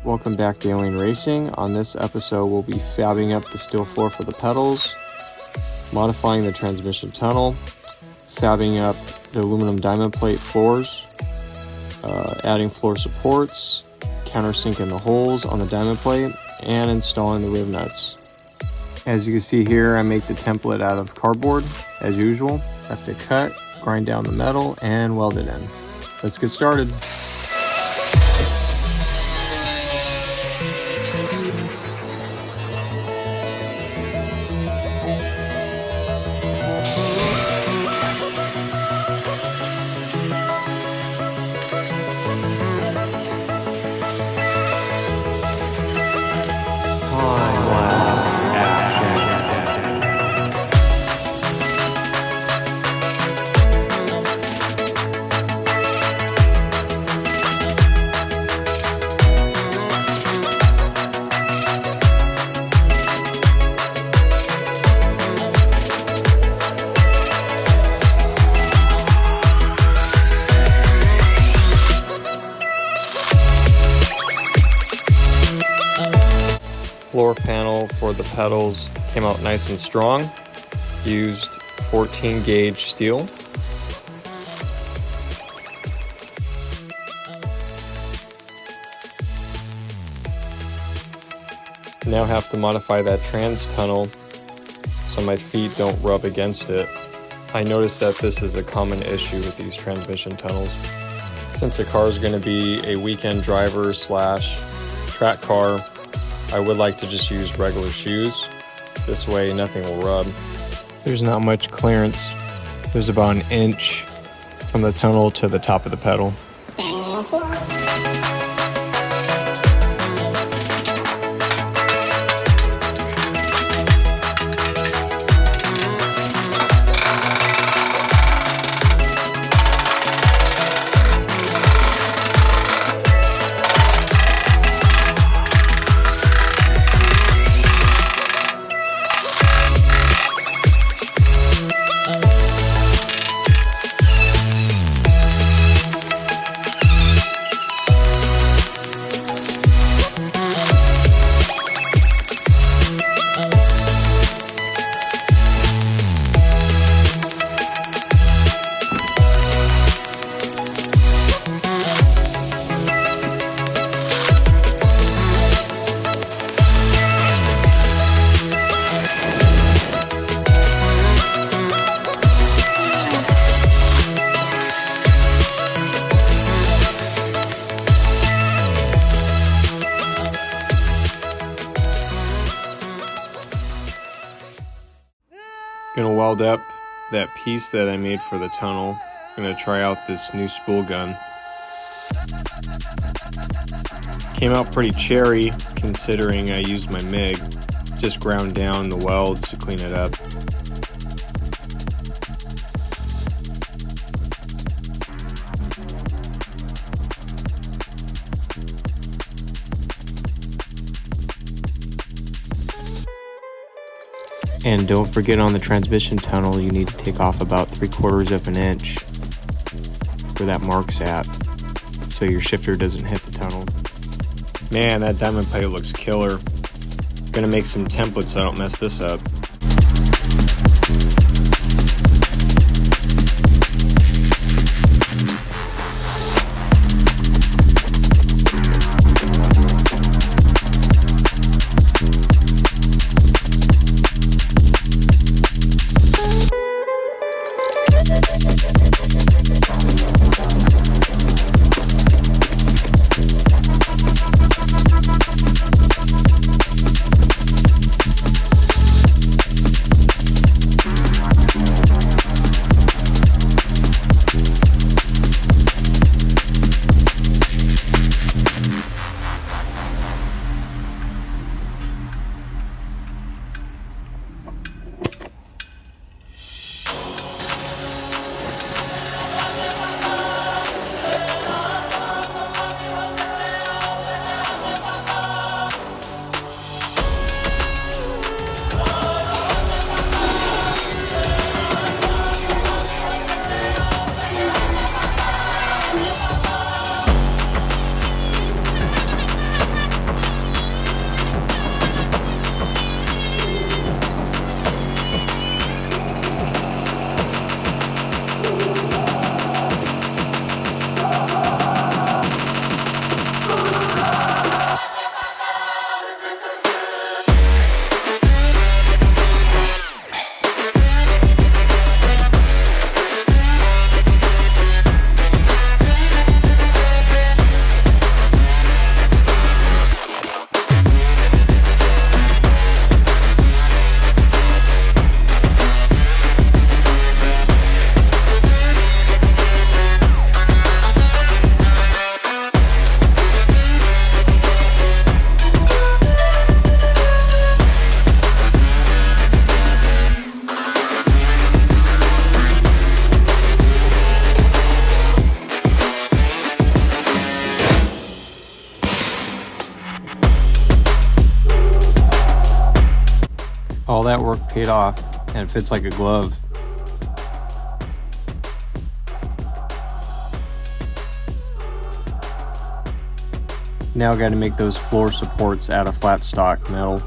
Welcome back to Alien Racing. On this episode, we'll be fabbing up the steel floor for the pedals, modifying the transmission tunnel, fabbing up the aluminum diamond plate floors, adding floor supports, countersinking the holes on the diamond plate, and installing the rib nuts. As you can see here, I make the template out of cardboard, as usual. I have to cut, grind down the metal, and weld it in. Let's get started. Floor panel for the pedals came out nice and strong. Used 14 gauge steel. Now have to modify that trans tunnel so my feet don't rub against it. I noticed that this is a common issue with these transmission tunnels. Since the car is going to be a weekend driver / track car, I would like to just use regular shoes. This way nothing will rub. There's not much clearance. There's about 1 inch from the tunnel to the top of the pedal. Gonna weld up that piece that I made for the tunnel. Gonna try out this new spool gun. Came out pretty cherry considering I used my MIG. Just ground down the welds to clean it up. And don't forget, on the transmission tunnel, you need to take off about 3/4 of an inch where that mark's at, so your shifter doesn't hit the tunnel. Man, that diamond plate looks killer. Gonna make some templates so I don't mess this up. All that work paid off, and it fits like a glove. Now I got to make those floor supports out of flat stock metal.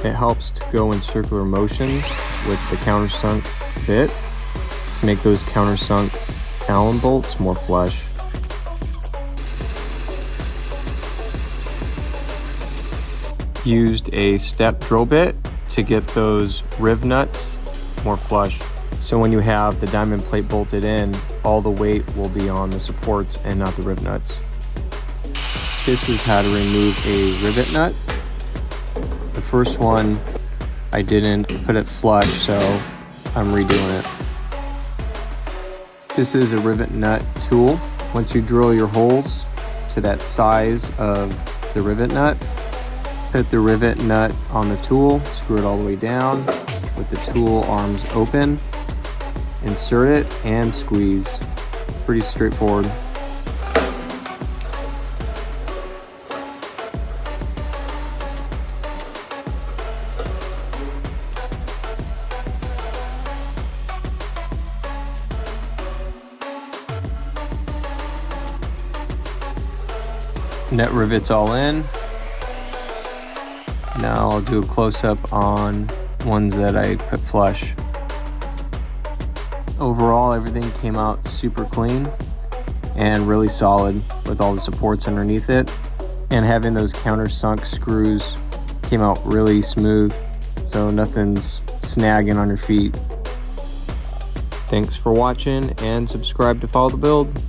It helps to go in circular motions with the countersunk bit to make those countersunk Allen bolts more flush. Used a step drill bit to get those riv nuts more flush. So when you have the diamond plate bolted in, all the weight will be on the supports and not the riv nuts. This is how to remove a rivet nut. The first one, I didn't put it flush, so I'm redoing it. This is a rivet nut tool. Once you drill your holes to that size of the rivet nut, put the rivet nut on the tool, screw it all the way down with the tool arms open, insert it and squeeze. Pretty straightforward. Net rivets all in. Now I'll do a close-up on ones that I put flush. Overall, everything came out super clean and really solid with all the supports underneath it. And having those countersunk screws came out really smooth, so nothing's snagging on your feet. Thanks for watching and subscribe to follow the build.